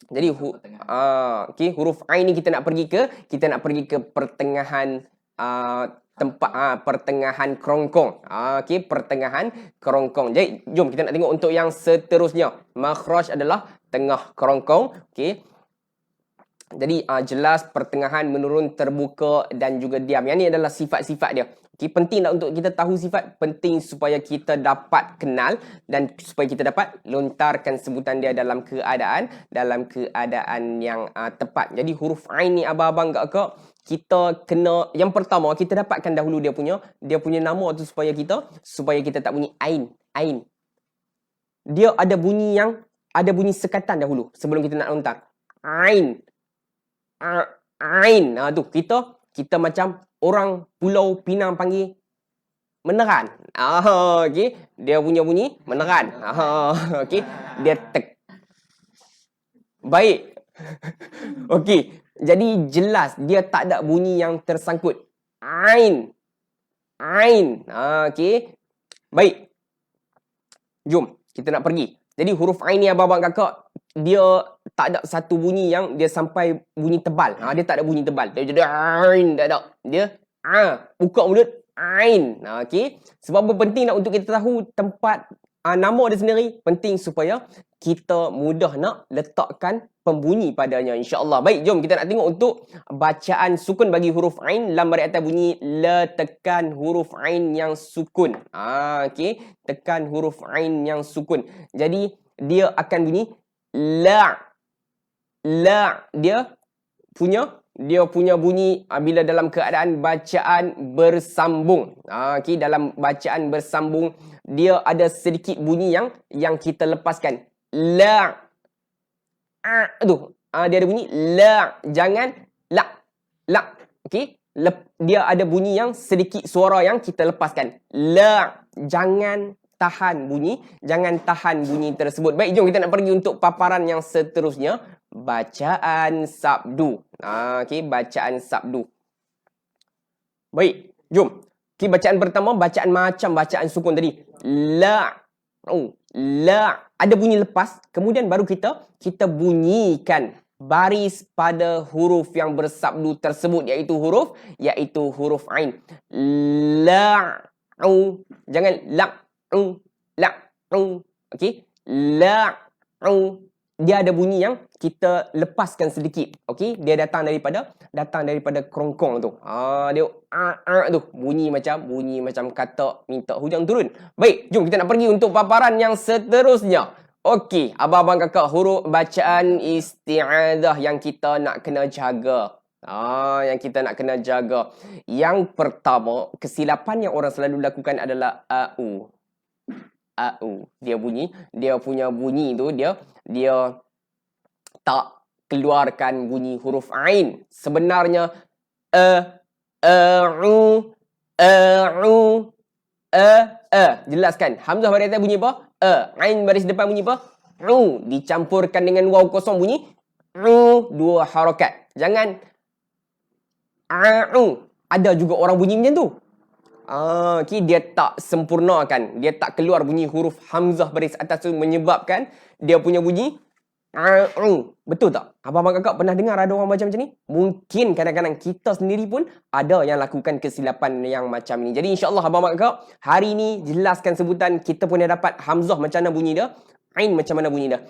Jadi okey, huruf ain ni kita nak pergi ke pertengahan pertengahan kerongkong. Okey, pertengahan kerongkong. Jadi jom kita nak tengok untuk yang seterusnya. Makhraj adalah tengah kerongkong. Okey. Jadi jelas, pertengahan, menurun, terbuka dan juga diam. Yang ni adalah sifat-sifat dia. Okay, penting tak untuk kita tahu sifat? Penting supaya kita dapat kenal dan supaya kita dapat lontarkan sebutan dia dalam keadaan yang tepat. Jadi huruf ain ni abang-abang kakak, kita kena, yang pertama kita dapatkan dahulu dia punya nama tu supaya kita tak bunyi ain. Dia ada bunyi sekatan dahulu sebelum kita nak lontar. Ain. Ain. Tu kita macam orang Pulau Pinang panggil meneran. Okey, dia punya bunyi meneran. Okey, dia baik. Okey, jadi jelas dia tak ada bunyi yang tersangkut. Ain. Okey. Baik. Jom kita nak pergi. Jadi huruf ain ni abang-abang kakak, dia tak ada satu bunyi yang dia sampai bunyi tebal. Dia tak ada bunyi tebal. Dia jadi ain, tak ada. Dia buka mulut ain. Okey. Sebab apa penting nak untuk kita tahu tempat nama dia sendiri, penting supaya kita mudah nak letakkan pembunyi padanya, insya-Allah. Baik, jom kita nak tengok untuk bacaan sukun bagi huruf ain. Lam baris atas bunyi la, tekan huruf ain yang sukun. Okey, tekan huruf ain yang sukun. Jadi dia akan bunyi la. Dia punya bunyi bila dalam keadaan bacaan bersambung. Okey, dalam bacaan bersambung dia ada sedikit bunyi yang kita lepaskan. La. Dia ada bunyi la, jangan la. Okey, dia ada bunyi yang sedikit suara yang kita lepaskan. La, jangan tahan bunyi tersebut. Baik, jom kita nak pergi untuk paparan yang seterusnya, bacaan sabdu. Okey, bacaan sabdu. Baik, jom. Okey, bacaan pertama, bacaan macam bacaan sukun tadi. La. Ada bunyi lepas, kemudian baru kita bunyikan baris pada huruf yang bersabdu tersebut, iaitu huruf ain. La. Jangan la. Okey, la. Dia ada bunyi yang kita lepaskan sedikit. Okey, dia datang daripada kerongkong tu. Dia tu bunyi macam kata minta hujan turun. Baik, jom kita nak pergi untuk paparan yang seterusnya. Okey, abang-abang kakak, huruf bacaan isti'adzah yang kita nak kena jaga. Yang pertama, kesilapan yang orang selalu lakukan adalah au. Dia punya bunyi tu, dia tak keluarkan bunyi huruf ain. Sebenarnya jelaskan. Hamzah baris atas bunyi apa? Ain baris depan bunyi apa? Dicampurkan dengan waw kosong bunyi dua harakat. Jangan ada juga orang bunyi macam tu. Okay, dia tak sempurnakan. Dia tak keluar bunyi huruf hamzah baris atas tu, menyebabkan dia punya bunyi betul tak? Abang-abang kakak pernah dengar ada orang macam ni? Mungkin kadang-kadang kita sendiri pun ada yang lakukan kesilapan yang macam ni. Jadi insya-Allah abang-abang kakak, hari ni jelaskan sebutan, kita pun dah dapat hamzah macam mana bunyi dia, ain macam mana bunyi dia.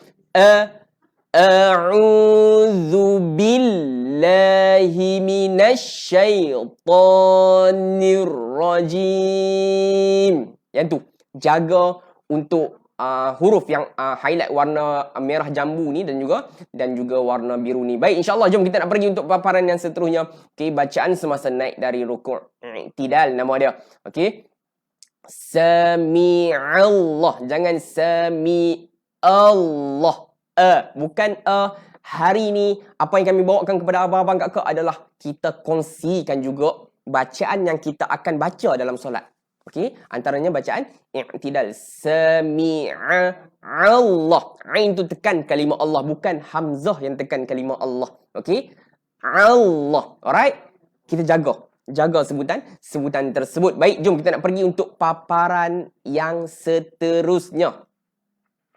A'udzu billahi minasyaitonir rajim. Yang tu, jaga untuk huruf yang highlight warna merah jambu ni dan juga warna biru ni. Baik, insya-Allah jom kita nak pergi untuk paparan yang seterusnya. Okey, bacaan semasa naik dari rukuk. I'tidal nama dia. Okey. Sami'allah, jangan sami'allah. Bukan hari ni apa yang kami bawakan kepada abang-abang kakak adalah kita kongsikan juga bacaan yang kita akan baca dalam solat. Okey, antaranya bacaan i'tidal. Sami'a Allah. Ain tu tekan kalimah Allah, bukan hamzah yang tekan kalimah Allah. Okey? Allah. Alright? Kita jaga sebutan tersebut. Baik, jom kita nak pergi untuk paparan yang seterusnya.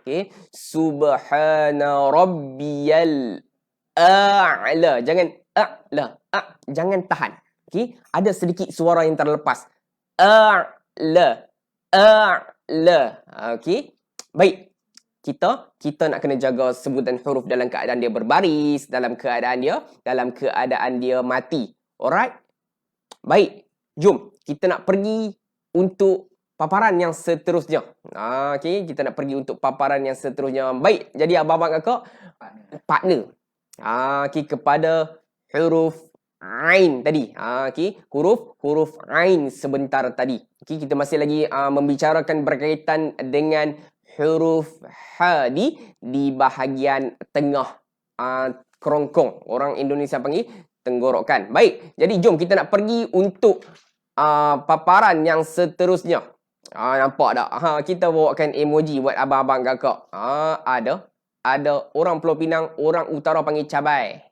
Okey, subhana rabbiyal a'la. Jangan a'la. Jangan tahan. Okey, ada sedikit suara yang terlepas. A'la. A'la. Okey. Baik. Kita nak kena jaga sebutan huruf dalam keadaan dia berbaris, dalam keadaan dia mati. Alright? Baik. Jom kita nak pergi untuk paparan yang seterusnya. Okey, kita nak pergi untuk paparan yang seterusnya. Baik, jadi abang-abang kakak partner. Okey, kepada huruf Ain tadi. Okey, huruf Ain sebentar tadi. Okey, kita masih lagi membicarakan berkaitan dengan huruf Ha di bahagian tengah kerongkong. Orang Indonesia panggil tenggorokan. Baik, jadi jom kita nak pergi untuk paparan yang seterusnya. Nampak tak? Kita bawakan emoji buat abang-abang kakak. Ada orang Pulau Pinang, orang utara panggil cabai.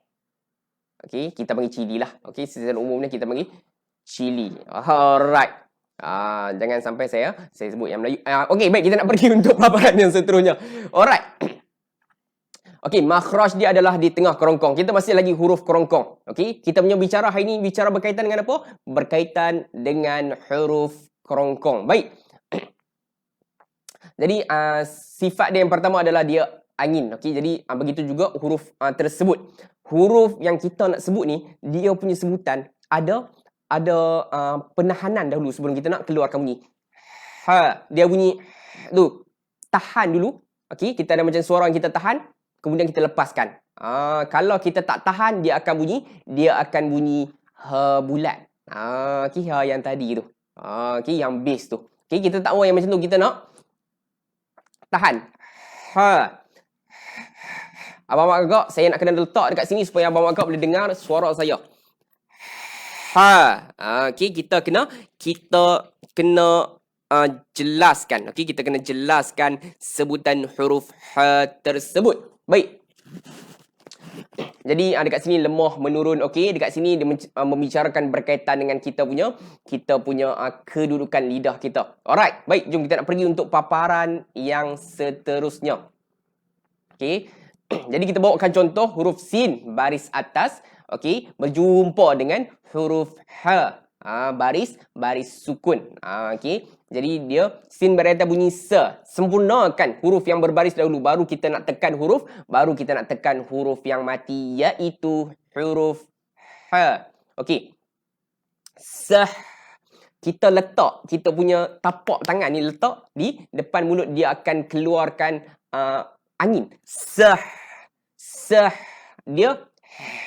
Okey, kita panggil cili lah. Okey, secara umumnya kita panggil cili. Alright. Jangan sampai saya sebut yang Melayu. Okey, baik, kita nak pergi untuk paparan yang seterusnya. Alright. Okey, makhraj dia adalah di tengah kerongkong. Kita masih lagi huruf kerongkong. Okey, kita punya bicara hari ini bicara berkaitan dengan apa? Berkaitan dengan huruf kerongkong. Baik. Jadi sifat dia yang pertama adalah dia angin. Okey, jadi begitu juga huruf tersebut. Huruf yang kita nak sebut ni, dia punya sebutan ada penahanan dahulu sebelum kita nak keluarkan bunyi. Dia bunyi tu. Tahan dulu. Okey, kita ada macam suara yang kita tahan, kemudian kita lepaskan. Kalau kita tak tahan, dia akan bunyi ha bulat. Okey, ha yang tadi tu. Okey, yang bass tu. Okey, kita tak mahu yang macam tu, kita nak tahan. Ha. Abang-abang agak, saya nak kena letak dekat sini supaya abang-abang agak boleh dengar suara saya. Ha. Okey, kita kena jelaskan. Okey, kita kena jelaskan sebutan huruf ha tersebut. Baik. Jadi dekat sini lemah menurun. Okey, dekat sini dia membicarakan berkaitan dengan kita punya kedudukan lidah kita. Alright. Baik, jom kita nak pergi untuk paparan yang seterusnya. Okey. Jadi kita bawakan contoh huruf sin baris atas. Okey, berjumpa dengan huruf ha. Baris sukun. Okey. Jadi dia sin baris atas bunyi se. Sempurnakan huruf yang berbaris dahulu, baru kita nak tekan huruf yang mati, iaitu huruf ha. Okey. Sah. Kita letak kita punya tapak tangan ni letak di depan mulut, dia akan keluarkan angin. Sah. Dia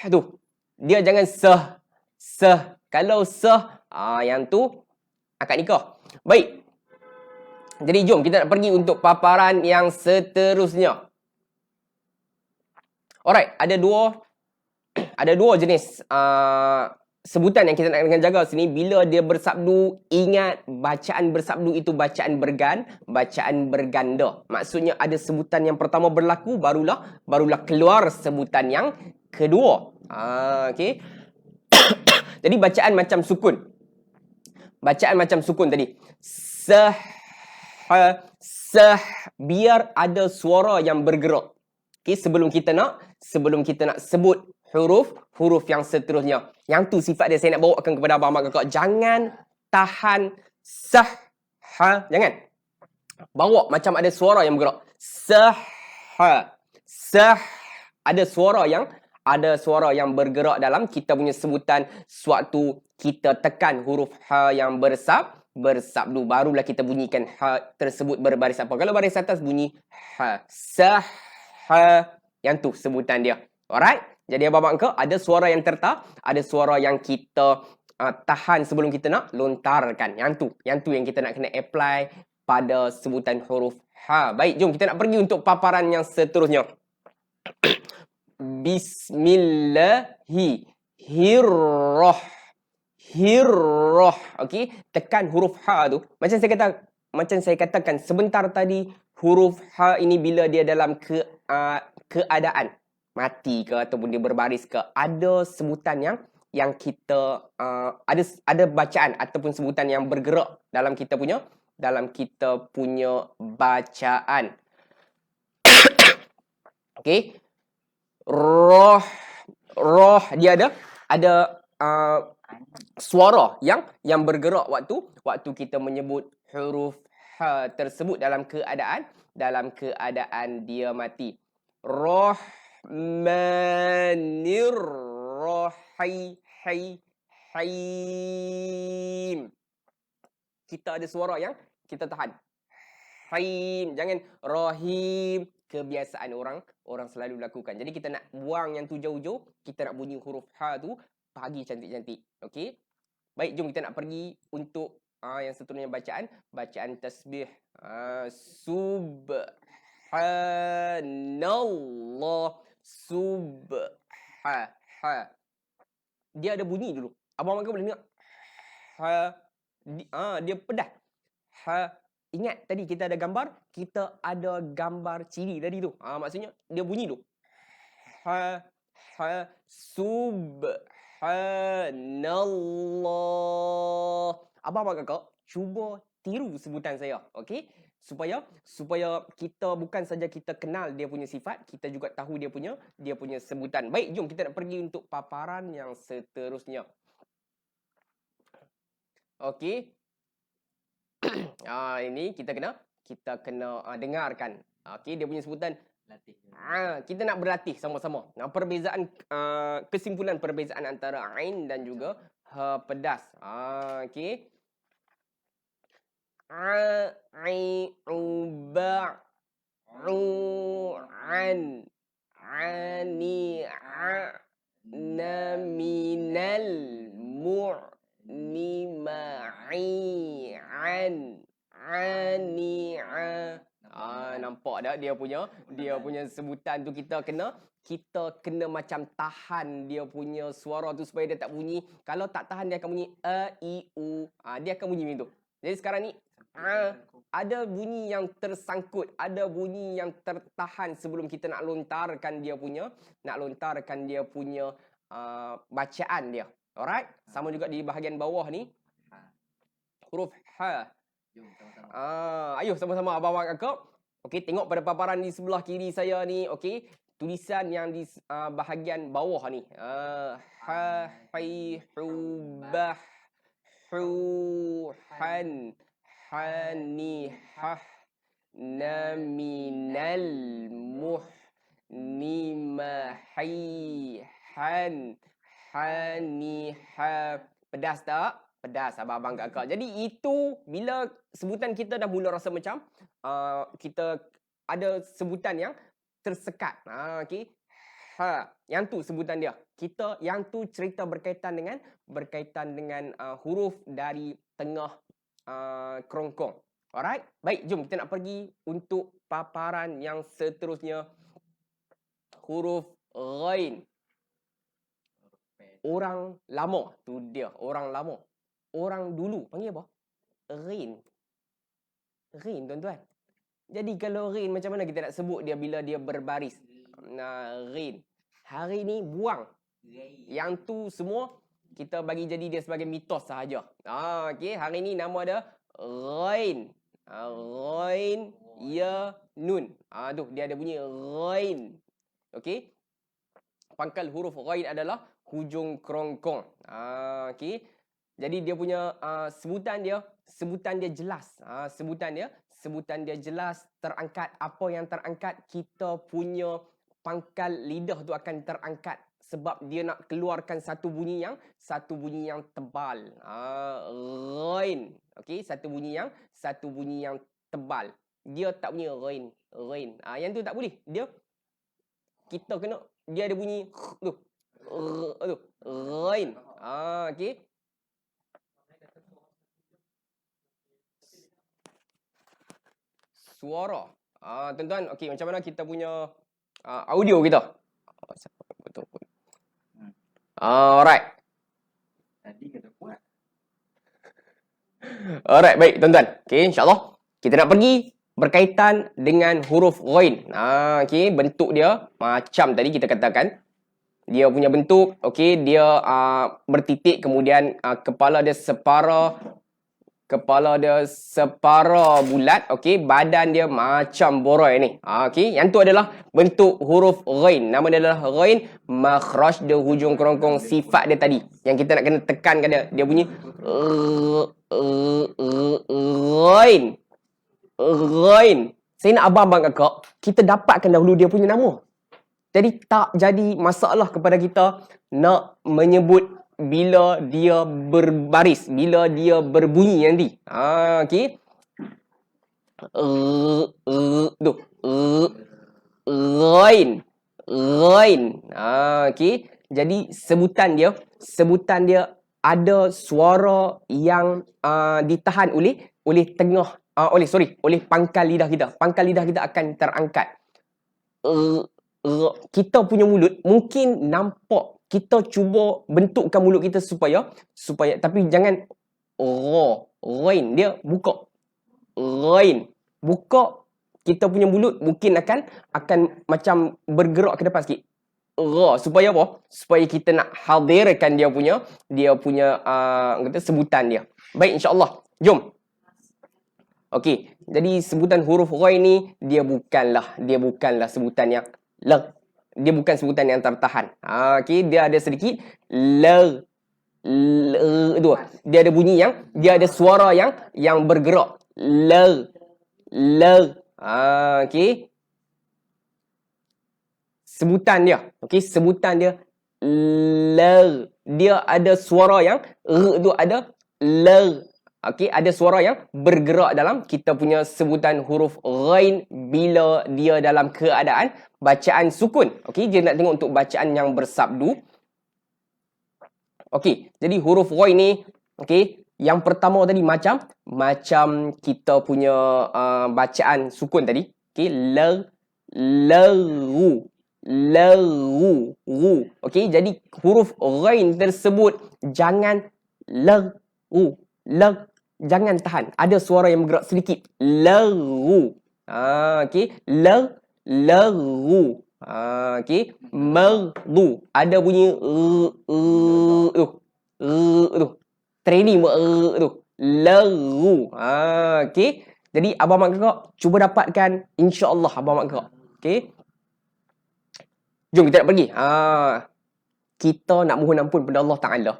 tu. Dia jangan sah. Kalau sah, yang tu akad nikah. Baik. Jadi jom kita nak pergi untuk paparan yang seterusnya. Alright, ada dua jenis sebutan yang kita nak kena jaga sini. Bila dia bersabdu, ingat bacaan bersabdu itu bacaan berganda. Maksudnya ada sebutan yang pertama berlaku, barulah keluar sebutan yang kedua. Okey. Jadi bacaan macam sukun. Tadi. Sah, biar ada suara yang bergerak. Okey, sebelum kita nak sebut huruf yang seterusnya. Yang tu sifat dia, saya nak bawakan kepada abang-abang kakak. Jangan tahan sah, jangan. Bawa macam ada suara yang bergerak. Sah, ada suara yang bergerak dalam kita punya sebutan sewaktu kita tekan huruf ha yang bersabdu, barulah kita bunyikan ha tersebut berbaris apa. Kalau baris atas bunyi ha. Sah, yang tu sebutan dia. Alright? Jadi abang-abang ke, ada suara yang ada suara yang kita tahan sebelum kita nak lontarkan. Yang tu yang kita nak kena apply pada sebutan huruf ha. Baik, jom kita nak pergi untuk paparan yang seterusnya. Hirrah. Okey, tekan huruf ha tu. Macam saya katakan sebentar tadi, huruf ha ini bila dia dalam keadaan mati ke ataupun dia berbaris ke, ada sebutan yang kita ada bacaan ataupun sebutan yang bergerak dalam kita punya bacaan. Okey. Roh dia ada suara yang bergerak waktu kita menyebut huruf ha tersebut dalam keadaan dia mati. Rahmanir Rahim. Kita ada suara yang kita tahan. Rahim, jangan Rahim. Kebiasaan orang selalu lakukan. Jadi kita nak buang yang tu jauh-jauh, kita nak bunyi huruf ha tu pagi cantik-cantik. Okey. Baik, jom kita nak pergi untuk yang seterusnya bacaan tasbih. Subhanallah. Dia ada bunyi dulu. Abang Mak boleh dengar? Dia pedas. Ingat tadi kita ada gambar ciri tadi tu. Maksudnya dia bunyi tu. Subhanallah. Abang kakak cuba tiru sebutan saya, okey? Supaya kita bukan saja kita kenal dia punya sifat, kita juga tahu dia punya sebutan. Baik, jom kita nak pergi untuk paparan yang seterusnya. Okey. Ini kita kena dengarkan. Okey, dia punya sebutan. Kita nak berlatih sama-sama. Perbezaan kesimpulan perbezaan antara ain dan juga ha pedas. Okey. An ani naminal nima'i an ani'a. Nampak tak dia punya sebutan tu kita kena macam tahan dia punya suara tu supaya dia tak bunyi. Kalau tak tahan dia akan bunyi a i u. Dia akan bunyi macam tu. Jadi sekarang ni ada bunyi yang tersangkut, ada bunyi yang tertahan sebelum kita nak lontarkan dia punya bacaan dia. Alright? Sama juga di bahagian bawah ni. Huruf ha. Jom sama-sama. Ayuh sama-sama abang kakak. Okey, tengok pada paparan di sebelah kiri saya ni, okey. Tulisan yang di bahagian bawah ni. Ha hai hu bah hu han hani hah naminal muh nimahi han hani ha. Pedas tak? Pedas abang-abang kakak. Jadi itu bila sebutan kita dah mula rasa macam kita ada sebutan yang tersekat. Okey. Yang tu sebutan dia. Yang tu cerita berkaitan dengan huruf dari tengah kerongkong. Alright? Baik, jom kita nak pergi untuk paparan yang seterusnya. Huruf ghain. Orang lama. Tu dia, orang lama. Orang dulu panggil apa? Ghain. Ghain, tuan-tuan. Jadi kalau ghain macam mana kita nak sebut dia bila dia berbaris? Ghain. Hari ni buang. Yang tu semua kita bagi jadi dia sebagai mitos sahaja. Okey, hari ni nama dia ghain. Ghain ya nun. Tu dia ada bunyi ghain. Okey. Pangkal huruf ghain adalah hujung kerongkong. Okey. Jadi dia punya sebutan dia jelas. Sebutan dia jelas, terangkat. Apa yang terangkat? Kita punya pangkal lidah tu akan terangkat sebab dia nak keluarkan satu bunyi yang tebal. Ghain. Okey, satu bunyi yang tebal. Dia tak bunyi ghain. Yang tu tak boleh. Kita kena dia ada bunyi tu. Ghain. Okey. Suara. Tuan-tuan, okey, macam mana kita punya audio kita? Betul. Alright. Tadi kata kuat. Alright, baik tuan-tuan. Okey, insya-Allah kita nak pergi berkaitan dengan huruf ghain. Okey, bentuk dia macam tadi kita katakan. Dia punya bentuk, okey, dia bertitik, kemudian kepala dia separa kepala dia separa bulat, okey, badan dia macam boroi ni. Okey, yang tu adalah bentuk huruf ghain. Nama dia adalah ghain, makhraj dia hujung kerongkong sifat dia tadi. Yang kita nak kena tekankan dia. Dia bunyi ghain. Ghain. Saya nak abang-abang kakak, kita dapatkan dahulu dia punya nama. Jadi tak jadi masalah kepada kita nak menyebut bila dia berbaris, bila dia berbunyi nanti. Okey. Tu. Ghain. Ghain. Okey. Jadi sebutan dia ada suara yang ditahan oleh tengah oleh pangkal lidah kita. Pangkal lidah kita akan terangkat. Kita punya mulut mungkin nampak, kita cuba bentukkan mulut kita supaya tapi jangan ghain, dia buka. Ghain buka, kita punya mulut mungkin akan macam bergerak ke depan sikit. Supaya apa? Supaya kita nak hadirkan dia punya kata sebutan dia. Baik, insya-Allah. Jom. Okey, jadi sebutan huruf ghain ni dia bukanlah sebutan yang dia bukan sebutan yang tertahan. Okey, dia ada sedikit tu. Dia ada bunyi dia ada suara yang bergerak. Okey. Sebutan dia dia ada suara yang tu ada Okey, ada suara yang bergerak dalam kita punya sebutan huruf ghain bila dia dalam keadaan bacaan sukun. Okey, dia nak tengok untuk bacaan yang bersabdu. Okey, jadi huruf ghain ni, okey, yang pertama tadi macam kita punya bacaan sukun tadi. Okey, ru. Okey, jadi huruf ghain tersebut jangan jangan tahan. Ada suara yang bergerak sedikit. Ru. Okey, ru. Okey, merdu. Ada bunyi tu. Training tu. Ru. Okey. Jadi abang mak kakak cuba dapatkan, insya-Allah abang mak kakak. Okey. Jom kita nak pergi. Kita nak mohon ampun pada Allah Taala.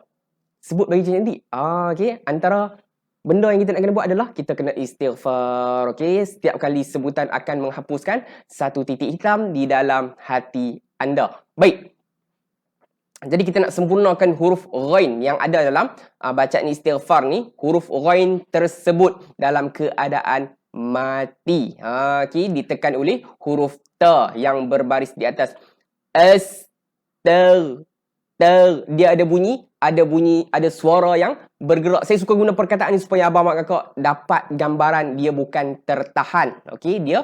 Sebut bagi macam nanti. Okey, antara benda yang kita nak kena buat adalah kita kena istighfar. Okey, setiap kali sebutan akan menghapuskan satu titik hitam di dalam hati anda. Baik. Jadi kita nak sempurnakan huruf ghain yang ada dalam bacaan istighfar ni. Huruf ghain tersebut dalam keadaan mati. Okey, ditekan oleh huruf ta yang berbaris di atas. Dia ada bunyi, ada suara yang bergerak. Saya suka guna perkataan ni supaya abang mak kakak dapat gambaran dia bukan tertahan. Okey, dia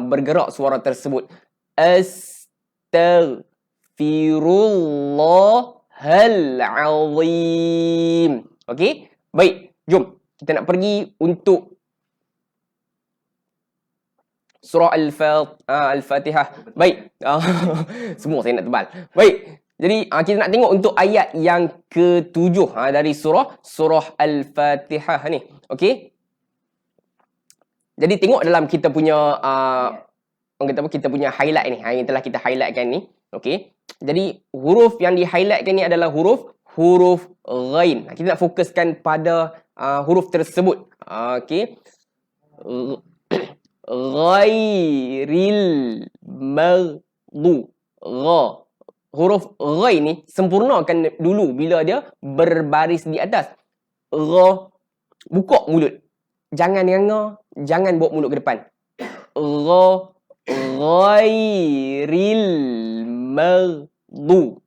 bergerak suara tersebut. Astaghfirullahal azim. Okey, baik. Jom kita nak pergi untuk surah Al-Fatihah. Baik. Semua saya nak tebal. Baik. Jadi kita nak tengok untuk ayat yang ke-7 dari surah Al-Fatihah ni. Okey. Jadi tengok dalam kita punya kita punya highlight ni. Yang telah kita highlightkan ni. Okey. Jadi huruf yang di-highlightkan ni adalah huruf ghain. Kita nak fokuskan pada huruf tersebut. Okey. Ghairil maghdu. Huruf ghain ni sempurnakan dulu bila dia berbaris di atas. Buka mulut. Jangan nganga, jangan bawa mulut ke depan. Ghairil maghdu.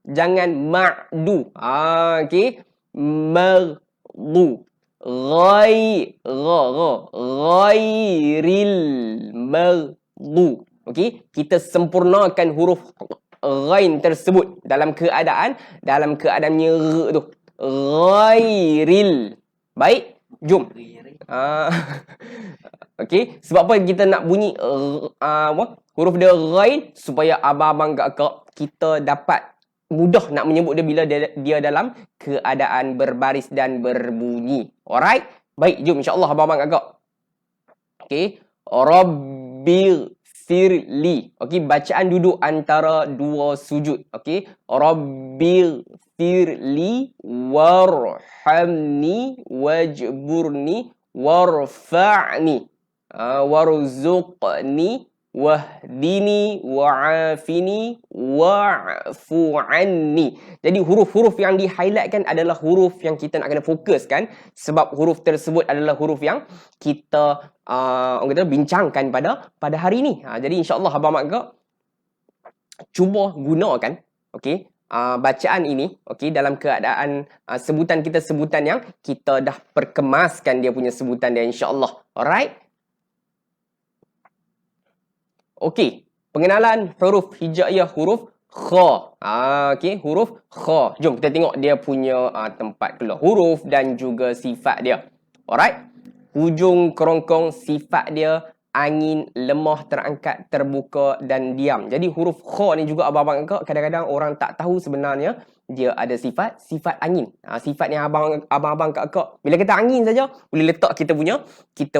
Jangan ma'du. Okey. Maghdu. Ghairil maghdu. Okey, kita sempurnakan huruf ghain tersebut dalam keadaannya tu. Ghairil. Baik, jom. Okey, sebab apa kita nak bunyi huruf dia ghain supaya abang-abang kakak kita dapat mudah nak menyebut dia bila dia dalam keadaan berbaris dan berbunyi. Alright? Baik, jom insya-Allah abang-abang agak. Okey. Rabbil firli. Okey, bacaan duduk antara dua sujud. Okey. Rabbil firli warhamni wajburni warfa'ni warzuqni wahdini wa'afini wa'fu anni. Jadi huruf-huruf yang di-highlightkan adalah huruf yang kita nak kena fokuskan sebab huruf tersebut adalah huruf yang kita orang kata bincangkan pada hari ini. Jadi insya-Allah abang mak cuba gunakan okey bacaan ini okey dalam keadaan sebutan kita sebutan yang kita dah perkemaskan dia punya sebutan dia insya-Allah. Alright? Okey, pengenalan huruf hijaiyah huruf kha. Okey, huruf kha. Jom kita tengok dia punya tempat keluar huruf dan juga sifat dia. Alright? Hujung kerongkong sifat dia angin, lemah, terangkat, terbuka dan diam. Jadi huruf kha ni juga abang-abang kadang-kadang orang tak tahu sebenarnya dia ada sifat angin. Sifat yang abang-abang kakak bila kata angin saja boleh letak kita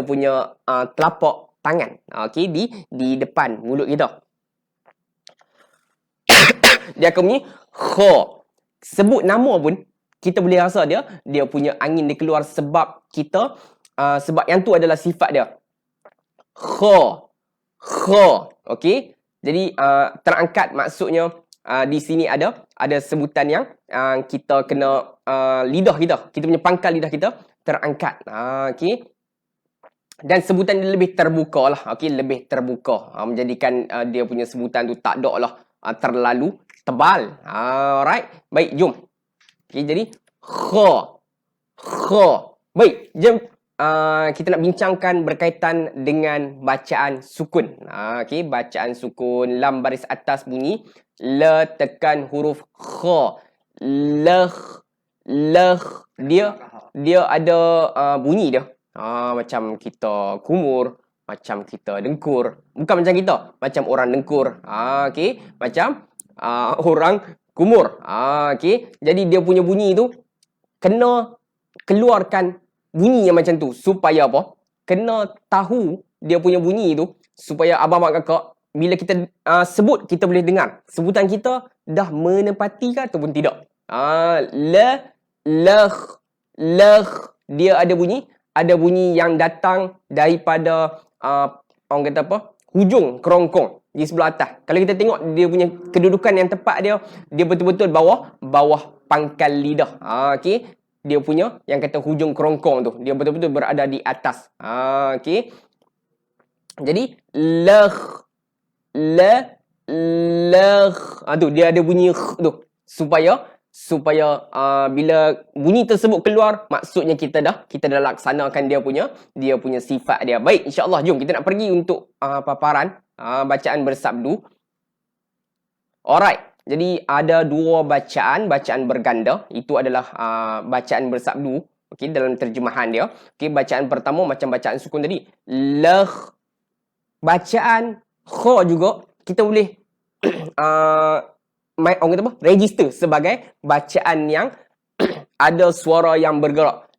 punya telapak tangan. Okey, di depan mulut kita. Dia akan bunyi kha. Sebut nama pun kita boleh rasa dia punya angin dia keluar sebab kita sebab yang tu adalah sifat dia. Kha. Okey. Jadi terangkat maksudnya di sini ada sebutan yang kita kena lidah kita punya pangkal lidah kita terangkat. Okey. Dan sebutan dia lebih terbuka lah. Okey, lebih terbuka. Menjadikan dia punya sebutan tu tak ada lah terlalu tebal. Alright. Baik, jom. Okey, jadi kha. Baik, jom kita nak bincangkan berkaitan dengan bacaan sukun. Okey, bacaan sukun lam baris atas bunyi la tekan huruf kha. Lah dia ada bunyi dia. Macam kita kumur, macam kita dengkur. Bukan macam kita, macam orang dengkur. Okey, macam orang kumur. Okey, jadi dia punya bunyi tu kena keluarkan bunyi yang macam tu supaya apa? Kena tahu dia punya bunyi tu supaya abang mak kakak bila kita sebut kita boleh dengar sebutan kita dah menepati ke ataupun tidak. Lah dia ada bunyi yang datang daripada orang kata apa? Hujung kerongkong di sebelah atas. Kalau kita tengok dia punya kedudukan yang tepat dia betul-betul bawah pangkal lidah. Okey. Dia punya yang kata hujung kerongkong tu, dia betul-betul berada di atas. Okey. Jadi lah tu dia ada bunyi tu supaya bila bunyi tersebut keluar maksudnya kita dah laksanakan dia punya sifat dia. Baik, insya-Allah jom kita nak pergi untuk paparan bacaan bersabdu. Alright. Jadi ada dua bacaan berganda. Itu adalah bacaan bersabdu. Okey, dalam terjemahan dia. Okey, bacaan pertama macam bacaan sukun tadi. Lah. Bacaan kha juga kita boleh orang kata apa? Register sebagai bacaan yang ada suara yang bergerak.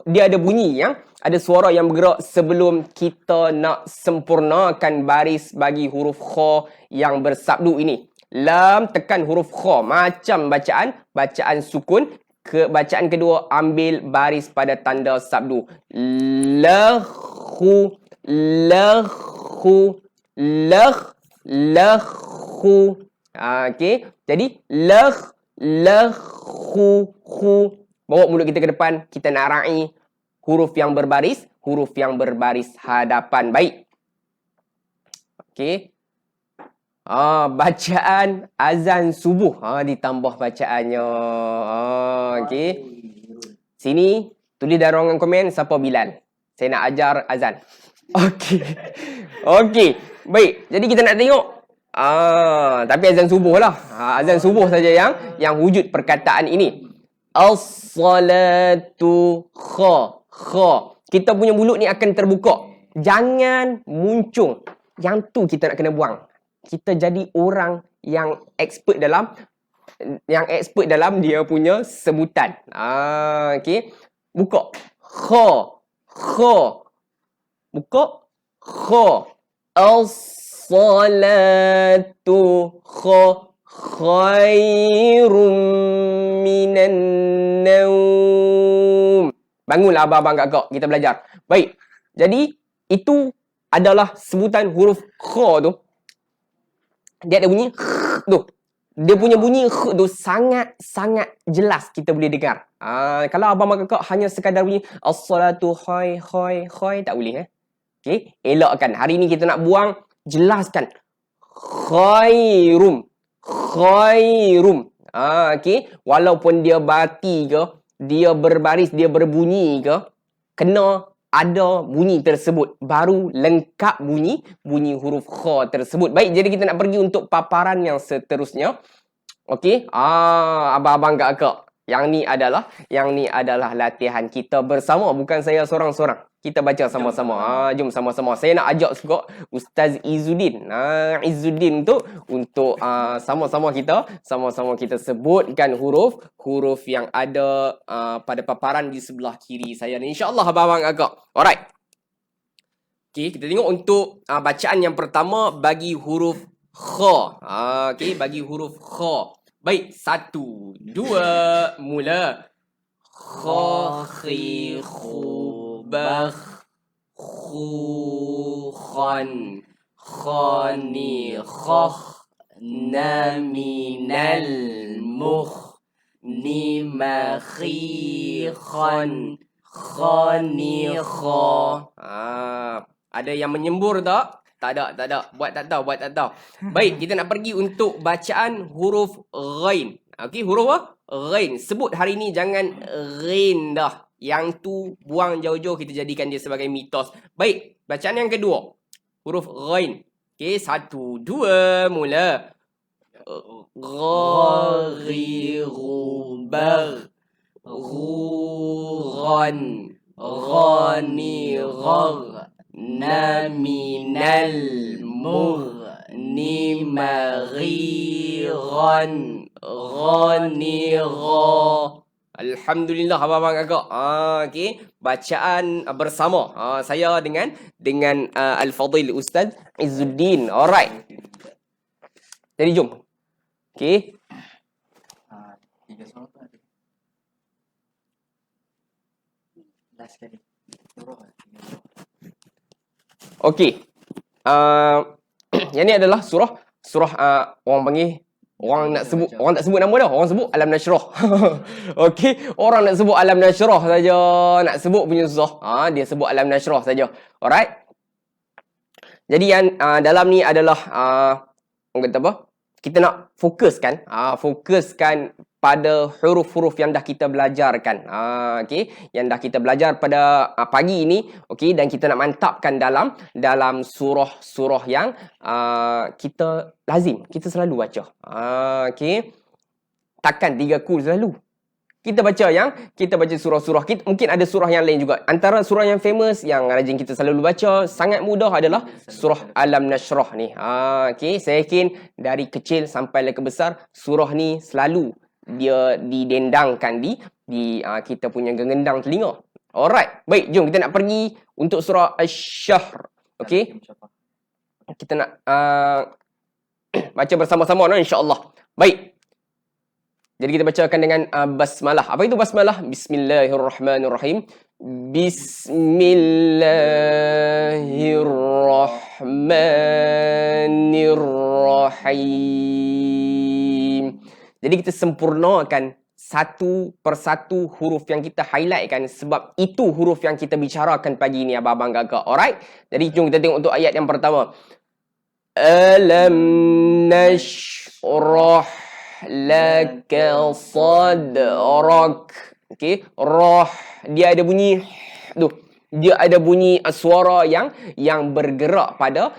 Dia ada bunyi yang ada suara yang bergerak sebelum kita nak sempurnakan baris bagi huruf kha yang bersabdu ini. Lam tekan huruf kha macam bacaan sukun. Bacaan kedua ambil baris pada tanda sabdu. Lahu. Okey. Jadi lahu. Bawa mulut kita ke depan, kita nak ra'i huruf yang berbaris hadapan. Baik. Okey. Bacaan azan subuh. Ditambah bacaannya. Okey. Sini tulis dalam ruangan komen siapa Bilal. Saya nak ajar azan. Okey. Okey. Baik. Jadi kita nak tengok tapi azan subuh lah. Azan subuh saja yang wujud perkataan ini. As-salatu kha. Kita punya mulut ni akan terbuka. Jangan muncung. Yang tu kita nak kena buang. Kita jadi orang yang expert dalam dia punya sebutan. Okey. Buka. Kha. Buka. Kha. As-salatu khairum minan naum. Bangunlah abang-abang kakak, kita belajar. Baik. Jadi itu adalah sebutan huruf kha tu. Dia ada bunyi tu. Dia punya bunyi tu sangat jelas kita boleh dengar. Kalau abang-abang kakak hanya sekadar bunyi as-salatu khoi tak boleh Okey, elakkan. Hari ni kita nak buang, jelaskan. Khairum. Okey, walaupun dia bati ke, dia berbaris, dia berbunyi ke, kena ada bunyi tersebut, baru lengkap bunyi huruf kha tersebut. Baik, jadi kita nak pergi untuk paparan yang seterusnya. Okey, abang-abang kakak, yang ni adalah latihan kita bersama, bukan saya seorang-seorang. Kita baca sama-sama. Jom sama-sama. Saya nak ajak juga Ustaz Izzuddin. Izzuddin tu untuk sama-sama kita sebutkan huruf yang ada pada paparan di sebelah kiri saya ni. InsyaAllah abang-abang kakak. Alright. Okey, kita tengok untuk bacaan yang pertama bagi huruf kha. Okey, bagi huruf kha. Baik, 1, 2, mula. Kha, khi, khu, bakh, khu, khan, khani, khakh, naminal, mukh, nima, khi, khan, khani, kha. Ada yang menyembur tak? Tak ada. Buat tak tahu. Baik, kita nak pergi untuk bacaan huruf ghain. Okey, huruf apa? Ghain. Sebut hari ni jangan ghain dah. Yang tu buang jauh-jauh, kita jadikan dia sebagai mitos. Baik, bacaan yang kedua. Huruf ghain. Okey, 1, 2, mula. Ghaghiru bagh. Ghan. Ghani ghagh. Naminal mughni maghiran ghanigha. Alhamdulillah abang-abang kakak. Okey, bacaan bersama saya dengan Al-Fadhil Ustaz Izzuddin. Alright. Jadi jom. Okey. 3 soal tu ada. Last sekali. Okey. Yang ni adalah surah orang panggil, orang tak sebut nama dah. Orang sebut Alam Nashrah. Okey, orang nak sebut Alam Nashrah saja, nak sebut punya susah. Dia sebut Alam Nashrah saja. Alright. Jadi yang dalam ni adalah orang kata apa? Kita nak fokuskan pada huruf-huruf yang dah kita belajarkan. Okey, yang dah kita belajar pada pagi ini. Okey, dan kita nak mantapkan dalam surah-surah yang kita lazim, kita selalu baca. Okey. Takkan 3 kul selalu. Kita baca surah-surah. Mungkin ada surah yang lain juga. Antara surah yang famous yang rajin kita selalu baca, sangat mudah adalah surah Alam Nashrah ni. Okey, saya yakin dari kecil sampai ke besar, surah ni selalu dia didendangkan di kita punya gengendang telinga. Alright. Baik, jom kita nak pergi untuk surah Asy-Syahr. Okey. Kita nak baca bersama-sama insya-Allah. Baik. Jadi kita bacakan dengan basmalah. Apa itu basmalah? Bismillahirrahmanirrahim. Bismillahirrahmanirrahim. Jadi kita sempurnakan satu persatu huruf yang kita highlightkan, sebab itu huruf yang kita bicarakan pagi ini abang-abang kakak. Alright? Jadi jom kita tengok untuk ayat yang pertama. Alam nashrah laka sadrak. Okey, rah dia ada bunyi tu. Dia ada bunyi suara yang bergerak pada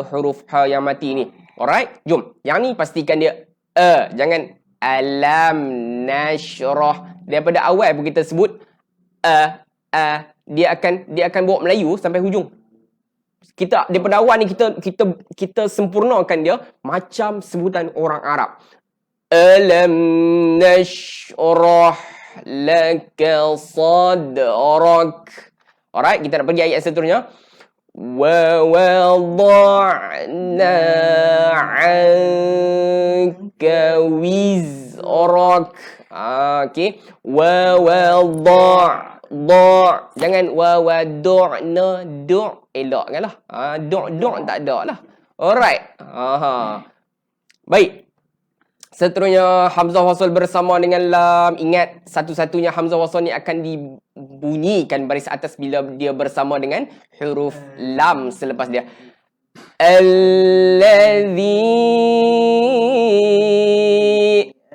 huruf ha yang mati ni. Alright? Jom. Yang ni pastikan dia jangan alam nashrah. Daripada awal pun kita sebut dia akan bawa Melayu sampai hujung. kita daripada awal ni kita sempurnakan dia macam sebutan orang Arab. Alam nashrah laka sadrak. Alright, kita nak pergi ayat seterusnya. Wa wada'na 'anka wizrak. Okey. Wa jangan wa wada'na elok kan lah. Tak ada lah. Alright. Baik. Seterusnya hamzah wasal bersama dengan lam. Ingat, satu-satunya hamzah wasal ni akan dibunyikan baris atas bila dia bersama dengan huruf lam selepas dia. Alladhi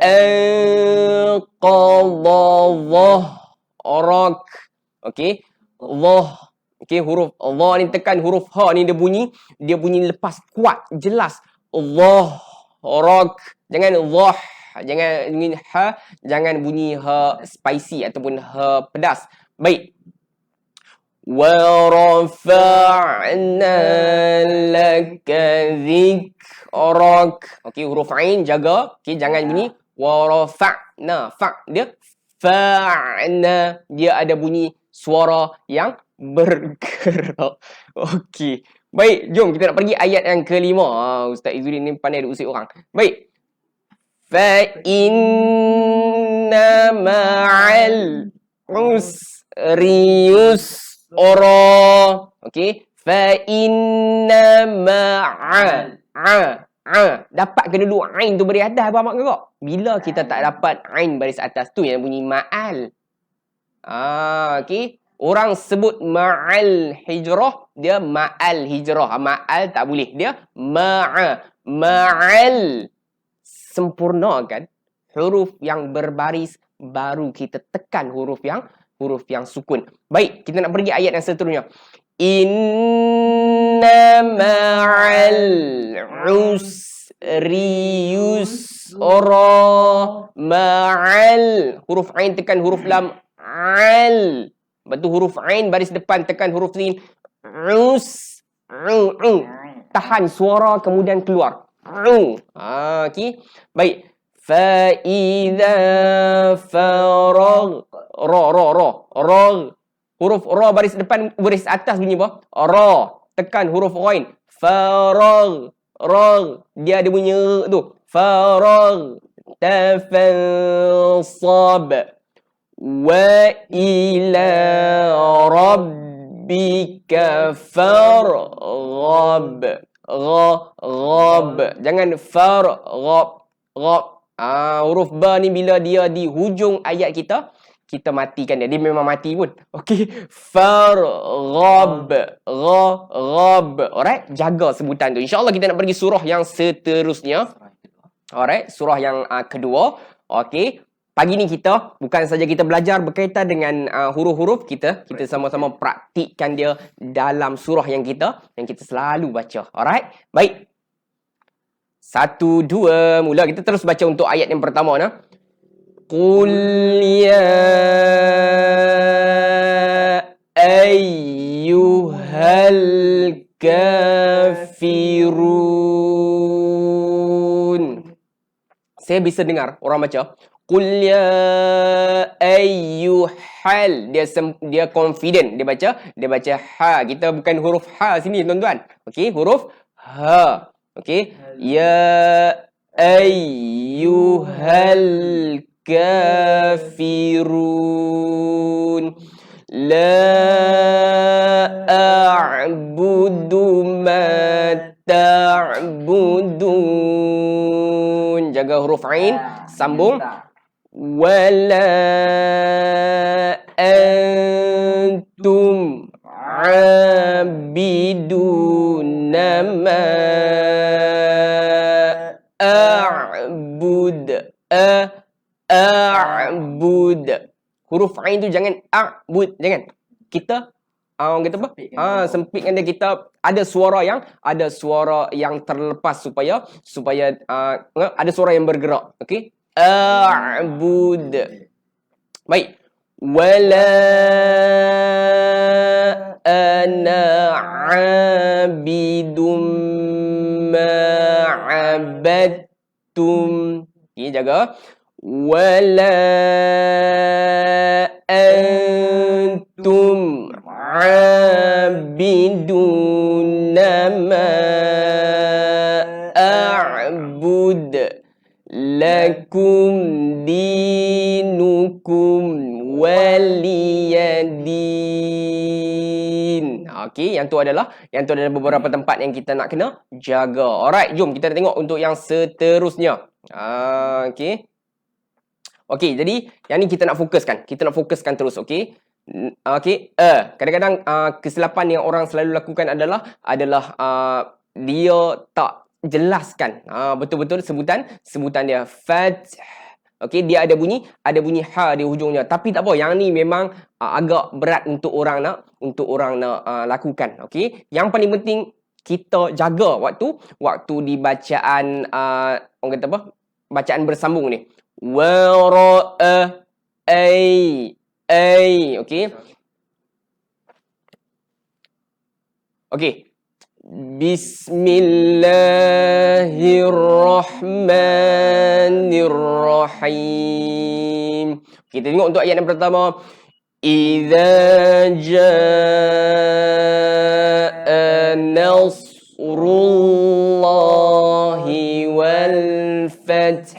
anqadha dhahrak. Okey. Dhah. Okey, huruf dha ni tekan, huruf ha ni dia bunyi lepas kuat, jelas. Dhahrak. Jangan dhah, jangan bunyi ha, jangan bunyi ha spicy ataupun ha pedas. Baik. Wa rafa'na laka dhikrak. Okey, huruf ain jaga. Okey, jangan bunyi wa rafa'na. Fa dia fa'na, dia ada bunyi suara yang bergerak. Okey. Baik, jom kita nak pergi ayat yang kelima. Ustaz Izzuddin ni pandai dia usik orang. Baik. Fa inna ma'al usri yusra. Okey. Fa inna ma'al dapat ke dulu ain tu baris atas apa mak kakak? Bila kita tak dapat ain baris atas tu yang bunyi ma'al. Okey. Orang sebut ma'al hijrah, dia ma'al hijrah. Ma'al tak boleh. Dia ma'al. Sempurnakan huruf yang berbaris, baru kita tekan huruf yang sukun. Baik, kita nak pergi ayat yang seterusnya. Inna ma'al usri yusra. Ma'al. Huruf ain tekan huruf lam. Al. Lepas tu huruf ain baris depan tekan huruf sin. Tahan suara kemudian keluar. Okey. Baik. Fa idza farag ra. Huruf ra baris depan baris atas bunyi apa? Ra. Tekan huruf ghain. Farag. Dia ada bunyi tu. Farag. Tafansab. Wa ila rabbika farghab. Ghab. Jangan farghab. Huruf ba ni bila dia di hujung ayat kita matikan dia. Dia memang mati pun. Okey. Farghab. Alright, jaga sebutan tu. InsyaAllah kita nak pergi surah yang seterusnya. Alright, surah yang kedua. Okey. Pagi ni kita bukan saja kita belajar berkaitan dengan huruf-huruf, kita sama-sama praktikkan dia dalam surah yang kita selalu baca. Alright? Baik. 1 2 mula. Kita terus baca untuk ayat yang pertama nah. Qul ya ayyuhal kafirun. Saya bisa dengar orang baca Qul ya ayyuhal. Dia confident. Dia baca ha. Kita bukan huruf ha sini tuan-tuan. Okey, huruf ha. Okey. Ya ayyuhal kafirun. La a'budu ma ta'budun. Jaga huruf ain. Sambung. Wala antum abiduna ma a'bud. A'bud. Huruf ain tu jangan a'bud, jangan. Kita orang kata apa? Sempitkan dia. Kita ada suara yang terlepas supaya ada suara yang bergerak. Okey? A'bud. Baik. Wala ana 'abidum ma 'abadtum. Okey, jaga. Wala antum 'abiduna ma a'bud. Lakum dinukum waliyadin. Okey, yang tu adalah beberapa tempat yang kita nak kena jaga. Alright, jom kita tengok untuk yang seterusnya. Okey. Okey, jadi yang ni kita nak fokuskan. Kita nak fokuskan terus, okey. Okey, kadang-kadang kesilapan yang orang selalu lakukan adalah dia tak jelaskan betul-betul sebutan dia. Fath. Okey, dia ada bunyi ha di hujungnya. Tapi tak apa, yang ni memang agak berat untuk orang nak lakukan. Okey. Yang paling penting kita jaga waktu di bacaan orang kata apa? Bacaan bersambung ni. Wara'a ay. Okey. Okey. Bismillahirrahmanirrahim. Kita tengok untuk ayat yang pertama. Idza jaa nasrullahi wal fath.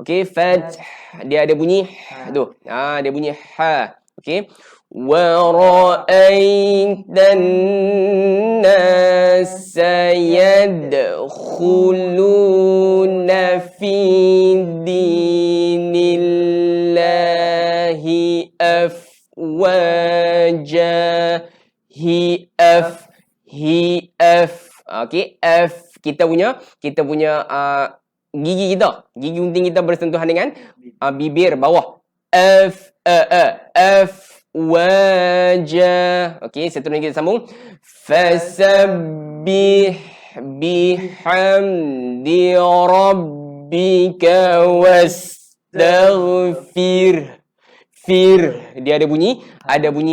Okey, fath dia ada bunyi tu. Dia bunyi ha. Okey. Wa ra'aitan nasa yadkhuluna fi dinillahi afwaja. Okey, kita punya gigi gunting kita bersentuhan dengan bibir bawah. Wajah. Okey, seterusnya kita sambung. Fasabbih bihamdi rabbika wastaghfir. Dia ada bunyi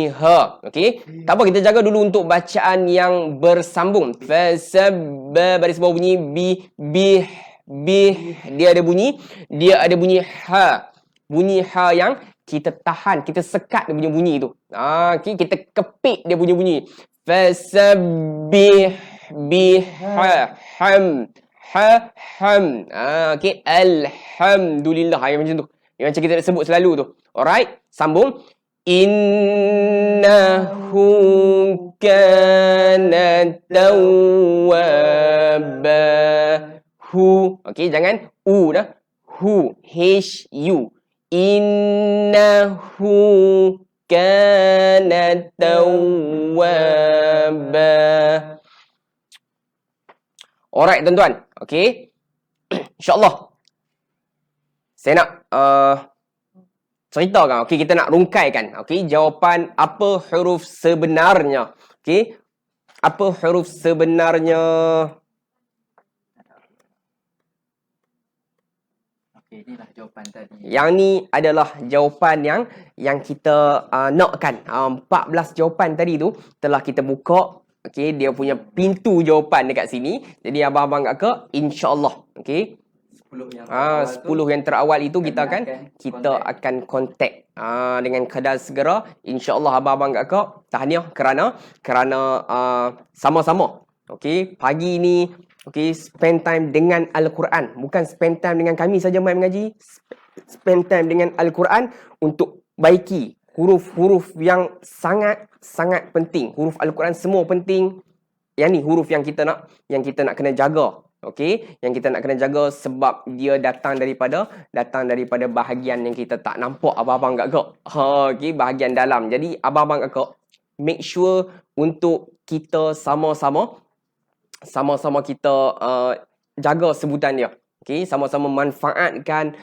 ha. Okey. Tak apa, kita jaga dulu untuk bacaan yang bersambung. Fasabba baris bawah bunyi bih. Dia ada bunyi ha. Bunyi ha yang kita tahan, kita sekat dia punya bunyi tu. Okay, kita kepik dia punya bunyi. Fasabbih biham. Okay, alhamdulillah. Yang macam tu. Yang macam kita sebut selalu tu. Alright, sambung. Innahu kana tawwaba. Okay, jangan u dah. H-U. Innahu kana tawwaba. Alright, tuan-tuan. Okay. InsyaAllah. Saya nak ceritakan. Okay, kita nak rungkaikan. Okay, jawapan apa huruf sebenarnya. Okay. Apa huruf sebenarnya? Inilah jawapan tadi. Yang ni adalah jawapan yang kita nakkan. 14 jawapan tadi tu telah kita buka. Okey, dia punya pintu jawapan dekat sini. Jadi abang-abang kakak, insya-Allah, okey. 10 yang terawal itu kita akan kontak dengan keadaan segera. InsyaAllah abang-abang kakak, tahniah kerana sama-sama. Okey, pagi ni okey, spend time dengan Al-Quran. Bukan spend time dengan kami saja main mengaji. Spend time dengan Al-Quran untuk baiki huruf-huruf yang sangat penting. Huruf Al-Quran semua penting. Yang ni huruf yang kita nak kena jaga. Okey, yang kita nak kena jaga sebab dia datang daripada bahagian yang kita tak nampak abang-abang kakak. Okey, bahagian dalam. Jadi abang-abang kakak, make sure untuk kita sama-sama kita jaga sebutan dia. Okey, sama-sama manfaatkan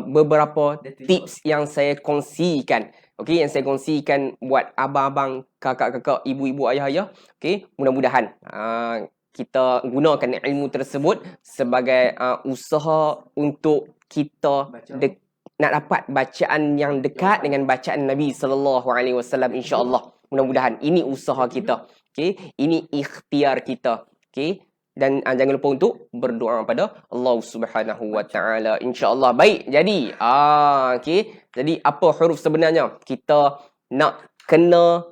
beberapa tips yang saya kongsikan. Okey, yang saya kongsikan buat abang-abang, kakak-kakak, ibu-ibu, ayah-ayah. Okey, mudah-mudahan kita gunakan ilmu tersebut sebagai usaha untuk kita nak dapat bacaan yang dekat dengan bacaan Nabi sallallahu alaihi wasallam, insya-Allah. Mudah-mudahan ini usaha kita. Okey, ini ikhtiar kita. Okey. Dan jangan lupa untuk berdoa pada Allah Subhanahu Wa Taala, insya-Allah. Baik, jadi okey. Jadi apa huruf sebenarnya? Kita nak kena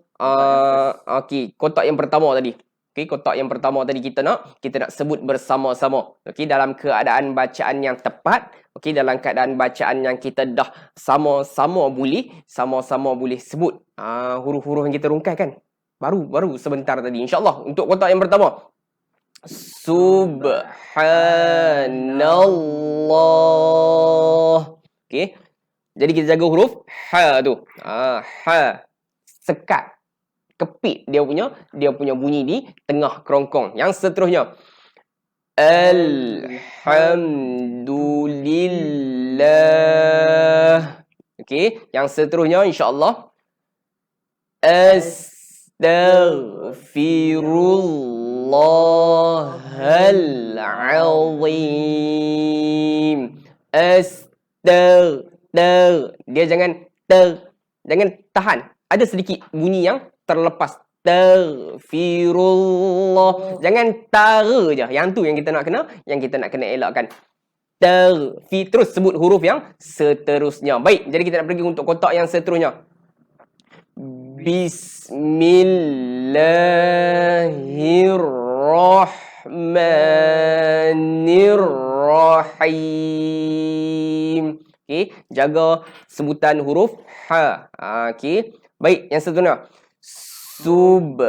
okey, kotak yang pertama tadi. Okey, kotak yang pertama tadi kita nak sebut bersama-sama. Okey, dalam keadaan bacaan yang tepat. Okey, dalam keadaan bacaan yang kita dah sama-sama boleh sebut huruf-huruf yang kita rungkaikan. Baru sebentar tadi, insya-Allah. Untuk kotak yang pertama. Subhanallah. Okey. Jadi kita jaga huruf ha tu. Ha. Sekat. Kepit dia punya bunyi di tengah kerongkong. Yang seterusnya, alhamdulillah. Okey, yang seterusnya insya-Allah astaghfirullahal azim. Dia jangan tahan. Ada sedikit bunyi yang terlepas. Astaghfirullah. Jangan tara je. Yang tu yang kita nak kena elakkan. Terus sebut huruf yang seterusnya. Baik, jadi kita nak pergi untuk kotak yang seterusnya. Bismillahirrahmanirrahim. Okey, jaga sebutan huruf ha. Okey. Baik, yang seterusnya. Subhana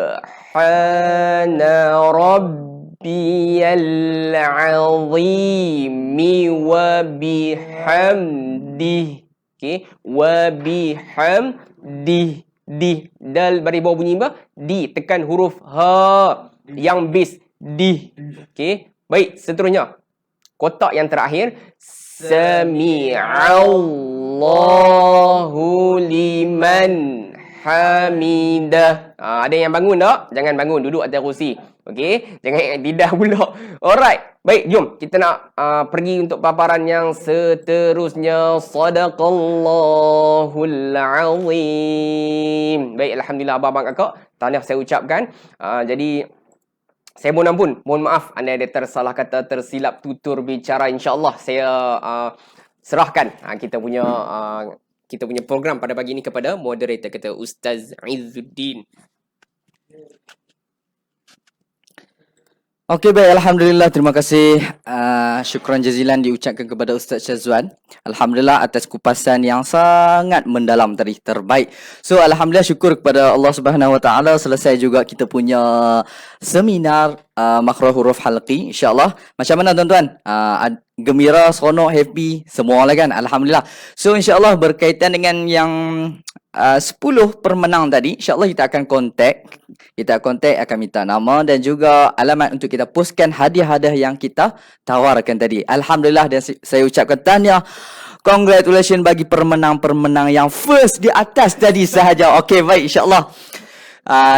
rabbiyal azimi wa bihamdih. Okey, wa bihamdih. Dal bari bawah bunyi apa? Di, tekan huruf ha yang bis di. Okey, baik, seterusnya. Kotak yang terakhir, sami'allahu liman hamidah. Ada yang bangun tak? Jangan bangun, duduk atas kerusi. Okey, jangan lidah pula. Alright. Baik, jom kita nak pergi untuk paparan yang seterusnya. Sadaqallahul azim. Baik, alhamdulillah abang-abang kakak, tahniah saya ucapkan. Jadi saya mohon ampun, mohon maaf anda ada tersalah kata, tersilap tutur bicara. InsyaAllah saya serahkan kita punya program pada pagi ini kepada moderator kita, Ustaz Izzuddin. Okey, baik, alhamdulillah, terima kasih. Syukran jazilan diucapkan kepada Ustaz Syazwan. Alhamdulillah atas kupasan yang sangat mendalam tadi, terbaik. So alhamdulillah, syukur kepada Allah Subhanahu Wa Taala, selesai juga kita punya seminar makhraj huruf halqi, insya-Allah. Macam mana tuan-tuan? Gembira, seronok, happy, semua lah kan? Alhamdulillah. So insya-Allah berkaitan dengan yang 10 pemenang tadi, insya-Allah kita akan kontak. Kita akan minta nama dan juga alamat untuk kita postkan hadiah-hadiah yang kita tawarkan tadi. Alhamdulillah, dan saya ucapkan tahniah, congratulations bagi pemenang-pemenang yang first di atas tadi sahaja. Okey, baik, insya-Allah.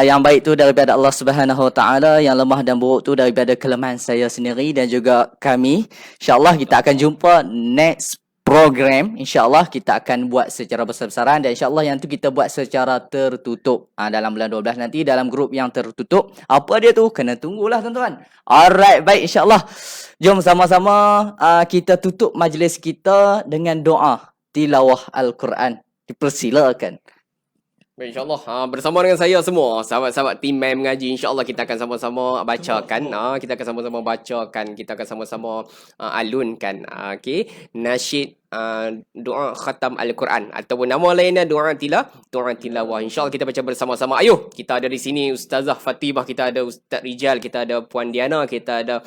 Yang baik tu daripada Allah Subhanahu Wa Taala, yang lemah dan buruk tu daripada kelemahan saya sendiri dan juga kami. InsyaAllah kita akan jumpa next program. InsyaAllah kita akan buat secara besar-besaran dan insyaAllah yang tu kita buat secara tertutup dalam bulan 12 nanti dalam grup yang tertutup. Apa dia tu? Kena tunggulah tuan-tuan. Alright, baik, insyaAllah. Jom sama-sama kita tutup majlis kita dengan doa tilawah Al-Quran. Dipersilakan. Baik, insyaAllah bersama dengan saya semua sahabat-sahabat tim Main Mengaji, insyaAllah kita akan sama-sama bacakan. Kita akan sama-sama bacakan, kita akan sama-sama alunkan nasyid doa khatam Al-Quran ataupun nama lainnya doa tilawah. InsyaAllah kita baca bersama-sama. Ayuh, kita ada di sini Ustazah Fatimah, kita ada Ustaz Rijal, kita ada Puan Diana, kita ada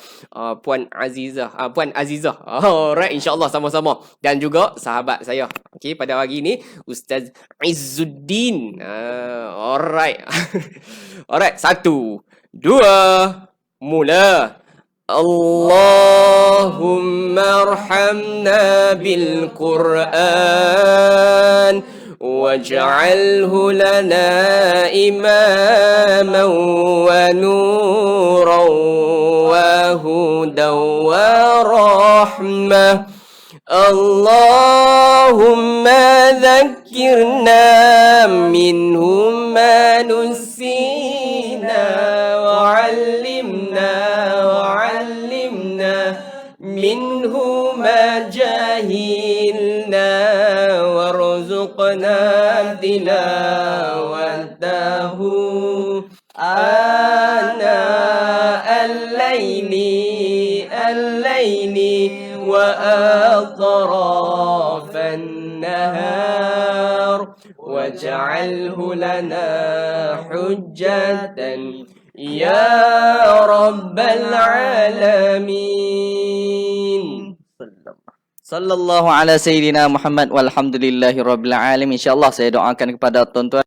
Puan Azizah. Alright, insyaAllah sama-sama. Dan juga sahabat saya pada pagi ini Ustaz Izzuddin. Alright. Alright, 1, 2, mula. Allahumma arhamna bil Qur'an waj'alhu lana imaman wa nuran wa hudan wa rahmah. اللهم ذكرنا منه ما نسينا وعلمنا منه ما جهلنا وارزقنا تلاوته آناء الليل وأطراف النهار واجعله لنا حجة يا رب العالمين. Sallallahu ala sayyidina Muhammad walhamdulillahi rabbil alamin. InsyaAllah saya doakan kepada tuan-tuan